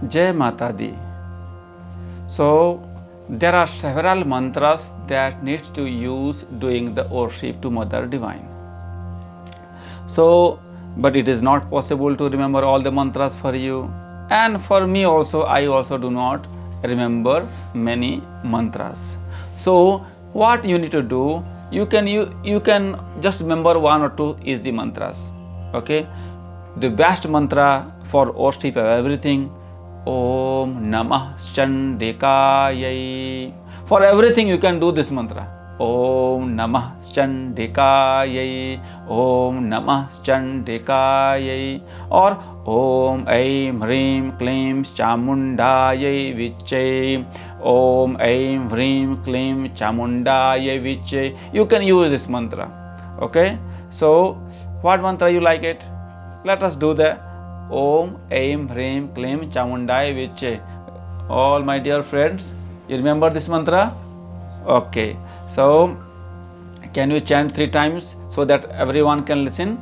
Jai Mata Di. So there are several mantras that needs to use during the worship to Mother Divine. So, but it is not possible to remember all the mantras for you, and for me also, I also do not remember many mantras. So what you need to do, you can just remember one or two easy mantras. Okay, the best mantra for worship of everything, Om Namah Chandikayai. For everything you can do this mantra. Om Namah Chandikayai. Om Namah Chandikayai. Or Om Aim Hrim Klim Chamundayai Vichai. Om Aim Hrim Klim Chamundayai Vichai. You can use this mantra. Okay. So what mantra you like it? Let us do the Om Aim Hrim Klim Chamundai Vichai. All my dear friends, you remember this mantra? Okay. So can you chant 3 times so that everyone can listen?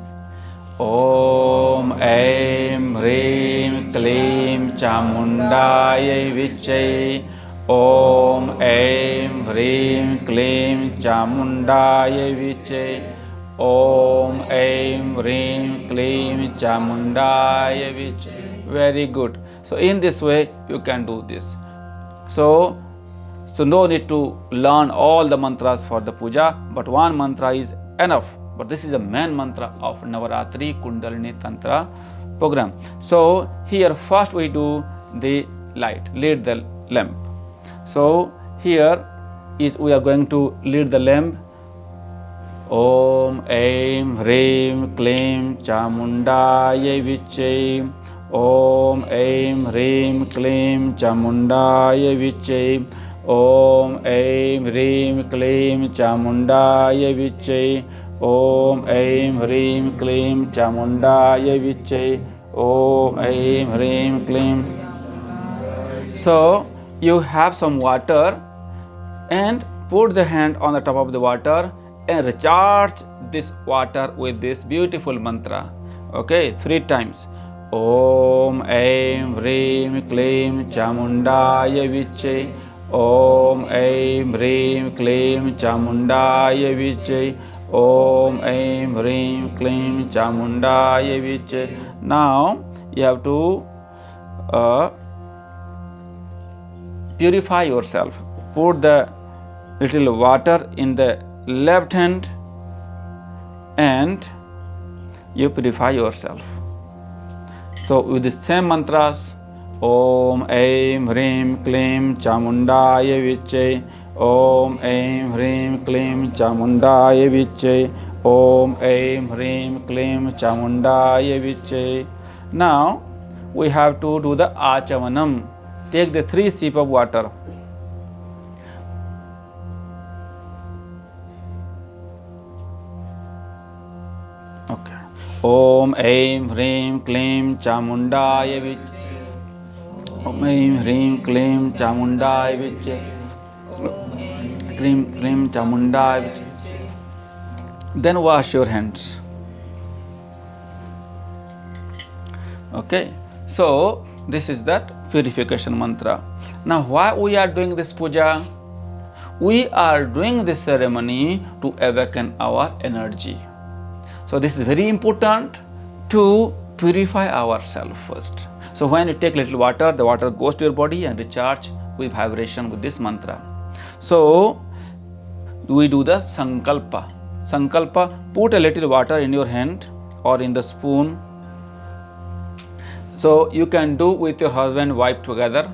Om Aim Hrim Klim Chamundai Vichai. Om Aim Hrim Klim Chamundai Vichai. Om Aim Hrim Klim Chamundaya Vichai. Very good. So in this way you can do this. So no need to learn all the mantras for the puja, but one mantra is enough. But this is the main mantra of Navaratri Kundalini Tantra program. So here first we do the light, lead the lamp. So here is we are going to lead the lamp. Om Aim Hrim Klim Chamundaya Vichai. Om Aim Hrim Klim Chamundaya Vichai. Om Aim Hrim Klim Chamundaya Vichai. Om Aim Hrim Klim Chamundaya Vichai. Om Aim Hrim Klim. So you have some water and put the hand on the top of the water and recharge this water with this beautiful mantra. Okay, 3 times. Om Aim Hrim Klim Chamundaya Vichai. Om Aim Hrim Klim Chamundaya Vichai. Om Aim Hrim Klim Chamundaya Vichai. Now you have to purify yourself. Put the little water in the left hand and you purify yourself. So with the same mantras, Om Aim Hrim Klim Chamundaya Vichai. Om Aim Hrim Klim Chamundaya Vichai. Om Aim Hrim Klim Chamundaya Vichai. Now we have to do the Achavanam. Take the 3 sips of water. Okay. Om Aim Hrim Klim Chamundaya Vichai. Om Aim Hrim Klim Chamundaya Vichai. Klim Chamundaya Vichai. Then wash your hands. Okay. So this is that purification mantra. Now why we are doing this puja? We are doing this ceremony to awaken our energy. So this is very important to purify ourselves first. So when you take little water, the water goes to your body and recharge with vibration with this mantra. So we do the sankalpa. Sankalpa, put a little water in your hand or in the spoon. So you can do with your husband, wife together.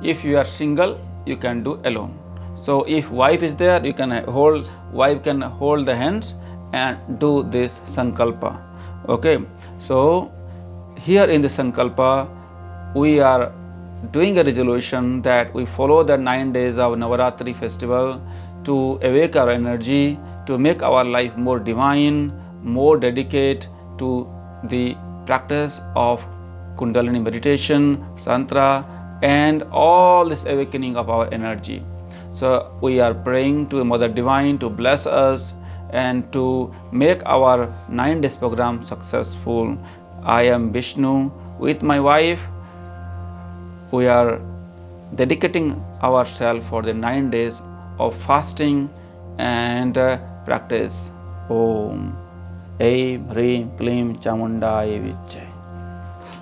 If you are single, you can do alone. So if wife is there, wife can hold the hands and do this sankalpa. Okay. So here in the sankalpa, we are doing a resolution that we follow the 9 days of Navaratri festival to awake our energy, to make our life more divine, more dedicated to the practice of Kundalini meditation, Tantra, and all this awakening of our energy. So we are praying to Mother Divine to bless us and to make our 9 days program successful. I am Vishnu with my wife we are dedicating ourselves for the 9 days of fasting and practice Om Aim Hrim Klim Chamundaya Vichay.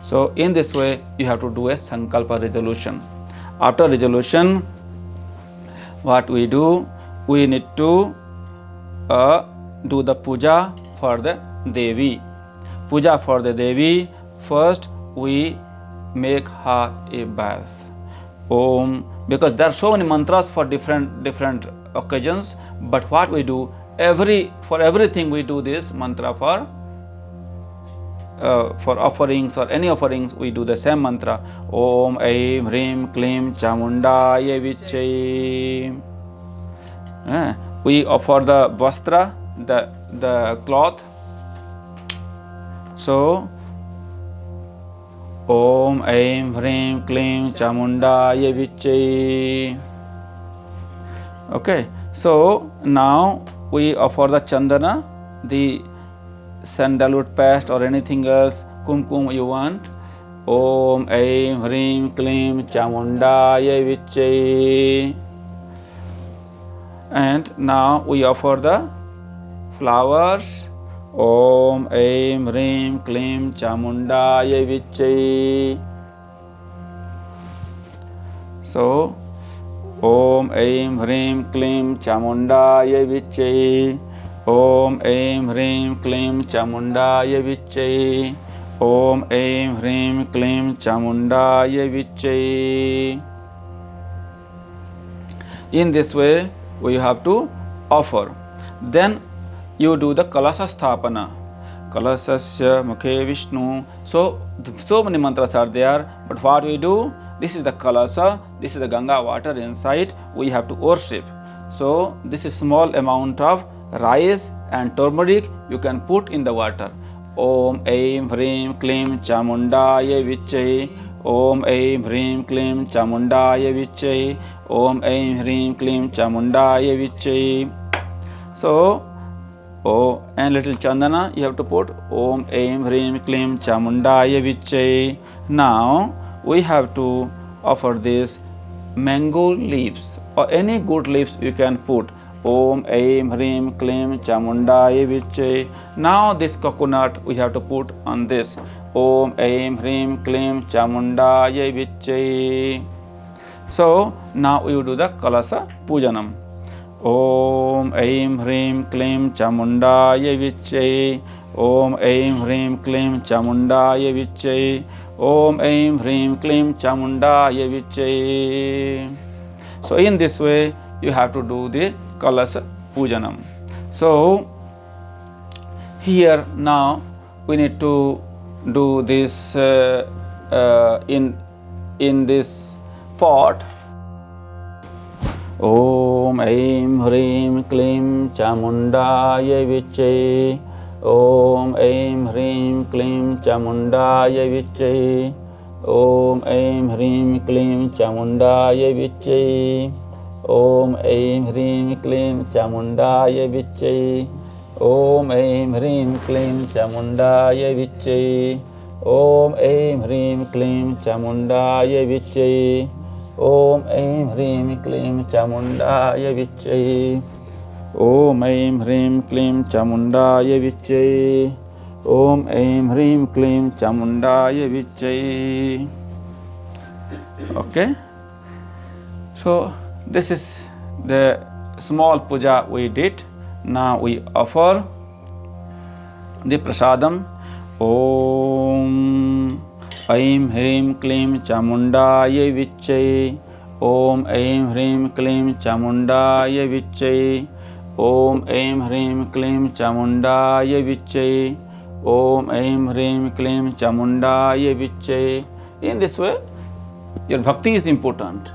So in this way you have to do a Sankalpa resolution. After resolution, what we do, we need to do the puja for the Devi. Puja for the Devi, first we make her a bath. Om, because there are so many mantras for different occasions, but what we do, for everything we do this mantra for offerings or any offerings, we do the same mantra. Om Aim Hrim Klim Chamundaya Vichay. We offer the vastra, the cloth. So Om Aim Hrim Klim Chamundaya Vichay. Okay, so now we offer the chandana, the sandalwood paste or anything else, kumkum you want. Om Aim Hrim Klim Chamundaya Vichay. And now we offer the flowers. Om Aim Hrim Klim Chamundaya Vichay. So Om Aim Hrim Klim Chamundaya Vichay. Om Aim Hrim Klim Chamundaya Vichay. Om Aim Hrim Klim Chamundaya Vichay. In this way we have to offer. Then you do the Kalasha Sthapana. Kalasasya Mukhe Vishnu. So many mantras are there, but what we do, this is the Kalasha, this is the Ganga water inside, we have to worship. So this is small amount of rice and turmeric you can put in the water. Om Aim Hrim Klim Chamundaya Vichay. Om Aim Hrim Klim Chamundaya Vichay. Om Aim Hrim Klim Chamundaya Vichay. So, and little chandana you have to put. Om Aim Hrim Klim Chamundaya Vichay. Now we have to offer this mango leaves or any good leaves you can put. Om Aim Hrim Klim Chamundaya Vichay. Now this coconut we have to put on this. Om Aim Hrim Klim Chamundaya Vichay. So now we will do the Kalasha Pujanam. Om Aim Hrim Klim Chamundaya Vichay. Om Aim Hrim Klim Chamundaya Vichay. Om Aim Hrim Klim Chamundaya Vichay. So in this way you have to do the Kalasha Pujanam. So here now we need to do this in this pot. Om Aim Hrim Klim Chamundaya Vichay. Om Aim Hrim Klim Chamundaya Vichay. Om Aim Hrim Klim Chamundaya Vichay. Om Aim Hrim Klim Chamundaya Vichay. Om Aim Hrim Klim Chamundaya Vichay. Om Aim Hrim Klim Chamundaya Vichay. Om Aim Hrim Klim Chamundaya Vichay. Om Aim Hrim Klim Chamundaya Vichay. Om Aim Hrim Klim Chamundaya Vichay. Okay. So this is the small puja we did. Now we offer the prasadam. Om Aim Hrim Klim Chamundaya Vichay. Om Aim Hrim Klim Chamundaya Vichay. Om Aim Hrim Klim Chamundaya Vichay. Om Aim Hrim Klim Chamundaya Vichay. In this way, your bhakti is important.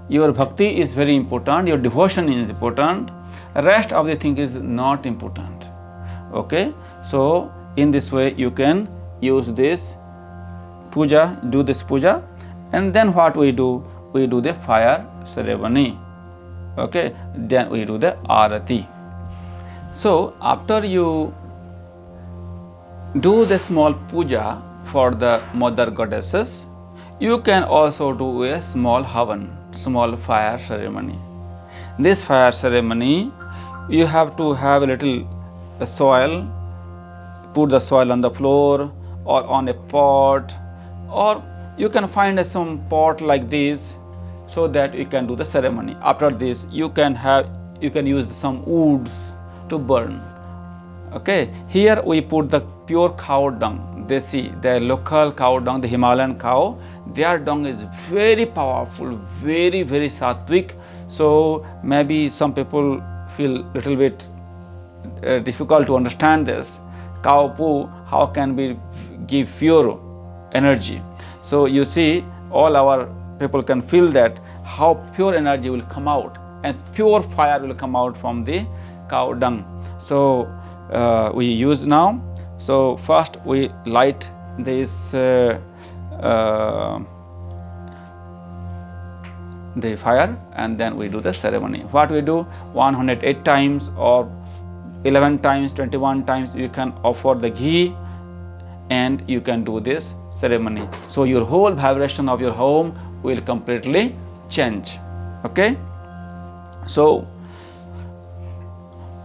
Your bhakti is very important. Your devotion is important. Rest of the thing is not important. Okay. So in this way you can use this puja, do this puja, and then what we do? We do the fire ceremony. Okay. Then we do the arati. So after you do the small puja for the mother goddesses, you can also do a small havan, small fire ceremony. This fire ceremony, you have to have a little soil, put the soil on the floor or on a pot, or you can find some pot like this, so that you can do the ceremony. After this, you can use some woods to burn. Okay, here we put the pure cow dung. They see the local cow dung, the Himalayan cow, their dung is very powerful, very, very sattvic. So maybe some people feel little bit difficult to understand this. Cow poo, how can we give pure energy? So you see, all our people can feel that how pure energy will come out and pure fire will come out from the cow dung. So we use now. So first we light this the fire, and then we do the ceremony. What we do, 108 times or 11 times, 21 times you can offer the ghee, and you can do this ceremony. So your whole vibration of your home will completely change. Okay, so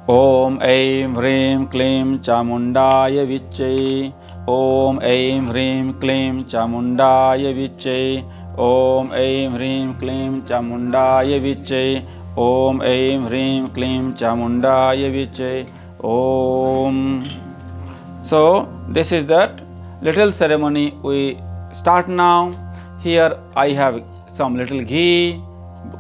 Om Aim Hrim Klim Chamundaya Vichai. Om Aim Hrim Klim Chamundaya Vichai. Om Aim Hrim Klim Chamundaya Vichai. Om Aim Hrim Klim Chamundaya Vichai. Om. So this is that little ceremony we start now. Here I have some little ghee,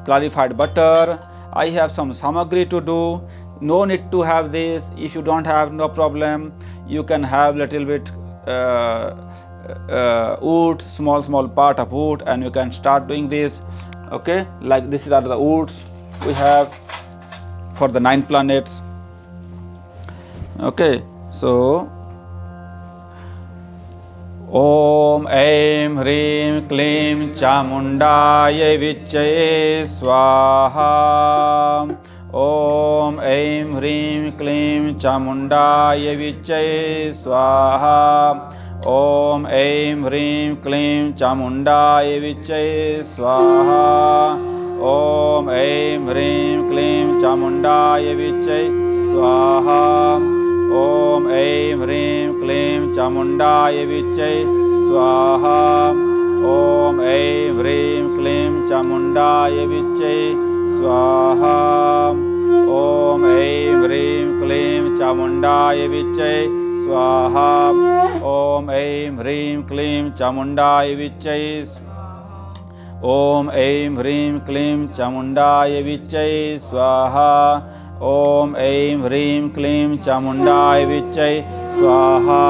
clarified butter. I have some samagri to do. No need to have this. If you don't have, no problem. You can have little bit wood, small part of wood, and you can start doing this. Okay, like this are the woods we have for the 9 planets. Okay, so Om Aim Hrim Klim Chamundaya Vichai Swaha. Om Aim Hrim Klim Chamundaya Vichai Swaha. Om Aim Hrim Klim Chamundaya Vichai Swaha. Om Aim Hrim Klim Chamundaya Vichai Swaha. Om Aim Hrim Klim Chamundaya Vichai Swaha. Om Aim Hrim Klim Chamundaya Vichai Swaha. Om Aim Hrim Klim Chamundaya Vichai Swaha. Om Aim Hrim Klim Chamundaya Vichai. Om Aim Hrim Klim Chamundaya Vichai Swaha. Om Aim Hrim Klim Chamundaya Vichai Swaha.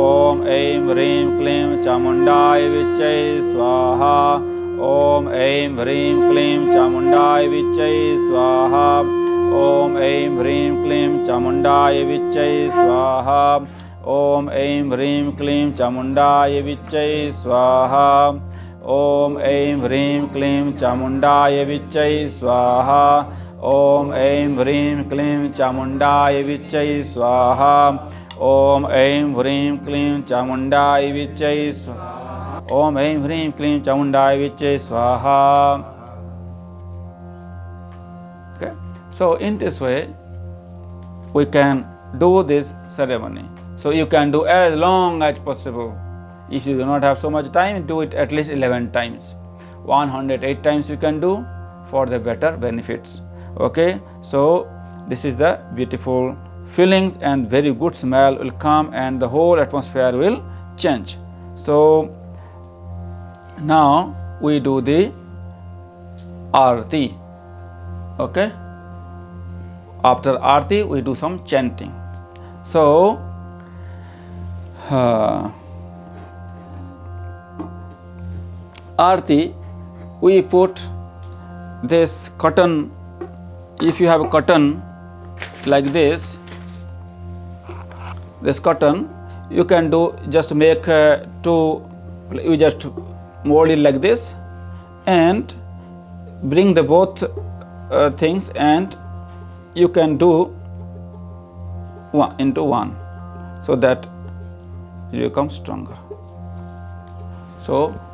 Om Aim Hrim Klim Chamundaya Vichai Swaha. Om Aim Hrim Klim Chamundaya Vichai Swaha. Om Aim Hrim Klim Chamundaya Vichai Swaha. Om Aim Hrim Klim Chamundaya Vichai Swaha. Om Aim Hrim Klim Chamundaya Vichai Swaha. Om Aim Hrim Klim Chamundaya Vichai Swaha. Om Aim Hrim Klim Chamundaya Vichai Swaha. Om Aim Hrim Klim Chamundaya Vichai Swaha. Okay, so in this way we can do this ceremony. So you can do as long as possible. If you do not have so much time, do it at least 11 times. 108 times you can do for the better benefits. Okay, so this is the beautiful feelings, and very good smell will come, and the whole atmosphere will change. So now we do the Aarti. Okay, after Aarti we do some chanting. So Aarti, we put this cotton. If you have a cotton like this cotton, you can do just make you just mold it like this and bring the both things, and you can do one into one, so that it becomes stronger. So